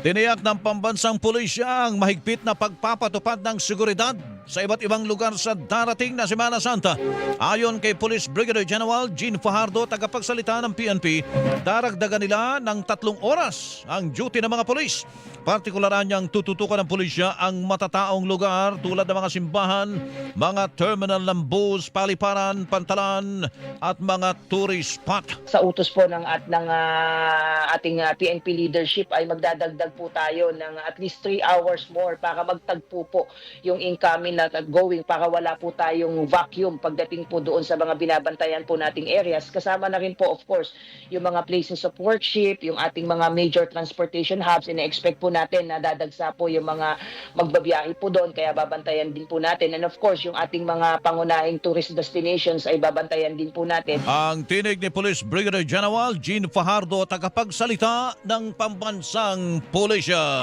Tiniyak ng pambansang pulisya ang mahigpit na pagpapatupad ng seguridad sa iba't ibang lugar sa darating na Semana Santa. Ayon kay Police Brigadier General Gene Fajardo, tagapagsalita ng PNP, daragdagan nila ng 3 oras ang duty ng mga pulis. Partikularang niyang tututukan ng pulisya ang matataong lugar tulad ng mga simbahan, mga terminal ng bus, paliparan, pantalan at mga tourist spot. Sa utos po ng ating PNP leadership ay magdadagdag po tayo ng at least 3 hours more para magtagpo po yung incoming at going, para wala po tayong vacuum pagdating po doon sa mga binabantayan po nating areas. Kasama na rin po of course yung mga places of worship, yung ating mga major transportation hubs. Ina-expect po natin na dadagsa po yung mga magbabiyahe po doon, kaya babantayan din po natin. And of course yung ating mga pangunahing tourist destinations ay babantayan din po natin. Ang tinig ni Police Brigadier General Gene Fajardo, tagapagsalita ng pambansang pulisya.